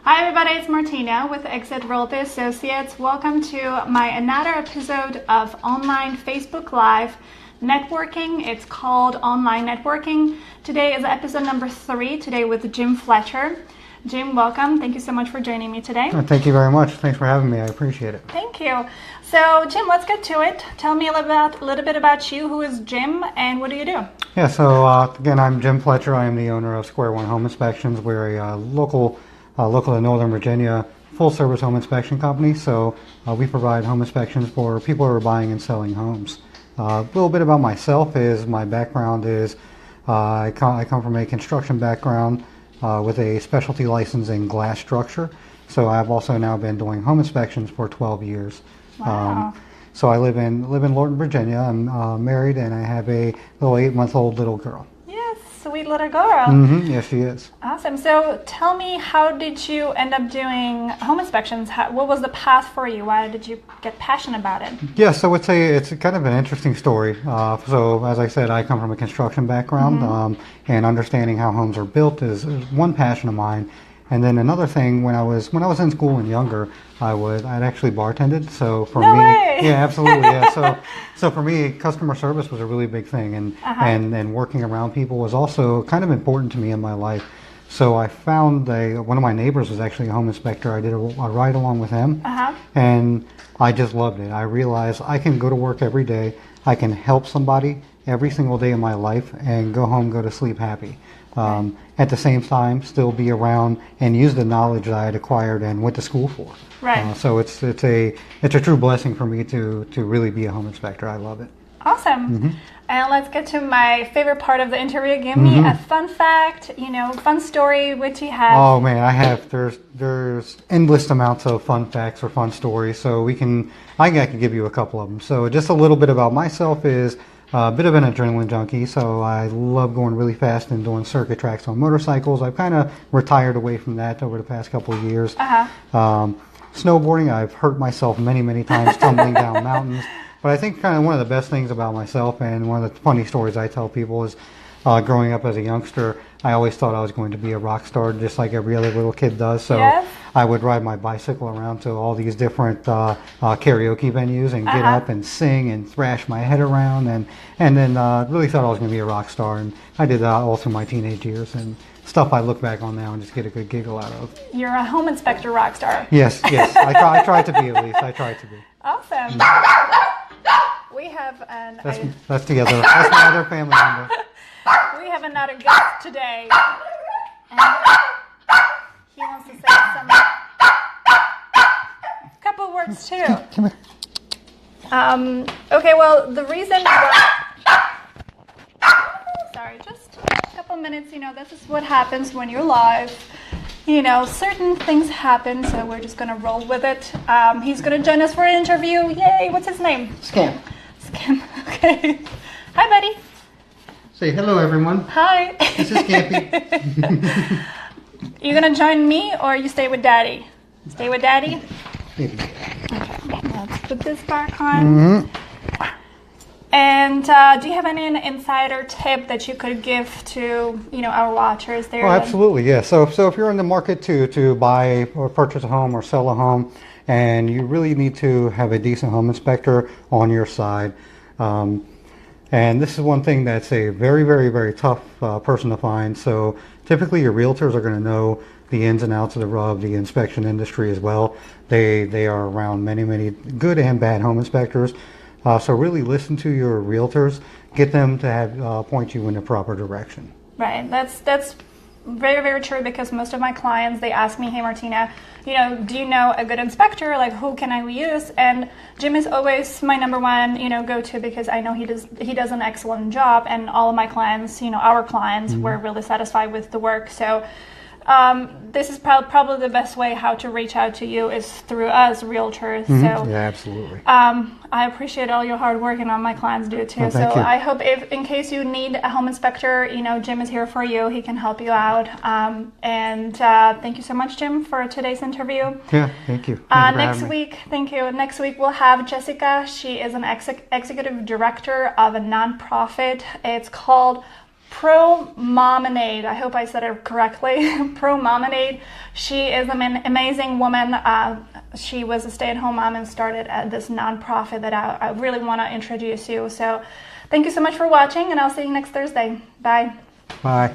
Hi everybody, it's Martina with Exit Realty Associates. Welcome to another episode of online Facebook Live networking. It's called Online Networking. Today is episode number 3, today with Jim Fletcher. Jim, welcome. Thank you so much for joining me today. Thank you very much. Thanks for having me. I appreciate it. Thank you. So Jim, let's get to it. Tell me a little bit about you. Who is Jim and what do you do? Yeah, so again, I'm Jim Fletcher. I am the owner of Square One Home Inspections. We're a local to Northern Virginia full-service home inspection company. So we provide home inspections for people who are buying and selling homes. A little bit about myself is my background is I come from a construction background with a specialty license in glass structure. So I've also now been doing home inspections for 12 years. Wow. So I live in Lorton, Virginia. I'm married and I have a little 8-month-old little girl. Yes, sweet little girl. Mm-hmm. Yes, she is. Awesome. So tell me, how did you end up doing home inspections? What was the path for you? Why did you get passionate about it? Yeah, so it's kind of an interesting story. So as I said, I come from a construction background, and understanding how homes are built is one passion of mine. And then another thing, when I was in school and younger, I'd actually bartended. So for no me, way. Yeah, absolutely, yeah. So for me, customer service was a really big thing, and working around people was also kind of important to me in my life. So I found one of my neighbors was actually a home inspector. I did a ride along with him, and I just loved it. I realized I can go to work every day. I can help somebody every single day of my life and go home, go to sleep happy. At the same time, still be around and use the knowledge that I had acquired and went to school for. Right. So it's a true blessing for me to really be a home inspector. I love it. Awesome. And let's get to my favorite part of the interview. Give me a fun fact, fun story, which you have. Oh man, I have. There's endless amounts of fun facts or fun stories. So I can give you a couple of them. So just a little bit about myself is a bit of an adrenaline junkie. So I love going really fast and doing circuit tracks on motorcycles. I've kind of retired away from that over the past couple of years. Snowboarding, I've hurt myself many times tumbling down mountains. But I think kind of one of the best things about myself, and one of the funny stories I tell people is growing up as a youngster, I always thought I was going to be a rock star, just like every other little kid does. So I would ride my bicycle around to all these different karaoke venues and get up and sing and thrash my head around, and then really thought I was going to be a rock star. And I did that all through my teenage years, and stuff I look back on now and just get a good giggle out of. You're a home inspector rock star. Yes. I tried to be, at least. I tried to be. Awesome. We have That's together. That's my other family member. We have another guest today. And he wants to say some couple words too. Come here. Okay, well, the reason why... Sorry, just a couple minutes. This is what happens when you're live. Certain things happen, so we're just going to roll with it. He's going to join us for an interview. Yay, what's his name? Scam. Okay. Hi, buddy. Say hello, everyone. Hi. This is Campy. You going to join me or you stay with Daddy? Stay with Daddy? Maybe. Okay, let's put this back on. And do you have any insider tip that you could give to our watchers there? Oh, absolutely, yeah. So if you're in the market to buy or purchase a home or sell a home, and you really need to have a decent home inspector on your side, and this is one thing that's a very tough person to find. So typically your realtors are going to know the ins and outs of the inspection industry as well. They are around many good and bad home inspectors. So really listen to your realtors, get them to point you in the proper direction. Right. That's very true, because most of my clients, they ask me, hey Martina, do you know a good inspector? Like, who can I use? And Jim is always my number one, go-to, because I know he does an excellent job, and all of my clients, our clients, were really satisfied with the work. So this is probably the best way how to reach out to you is through us realtors. So yeah, absolutely. I appreciate all your hard work, and all my clients do too. Oh, thank you. I hope in case you need a home inspector, Jim is here for you. He can help you out. And thank you so much, Jim, for today's interview. Yeah, thank you. Next week we'll have Jessica. She is an executive director of a nonprofit. It's called ProMOMenade. I hope I said it correctly. ProMOMenade. She is an amazing woman. She was a stay-at-home mom and started this nonprofit that I really want to introduce you. So thank you so much for watching, and I'll see you next Thursday. Bye. Bye.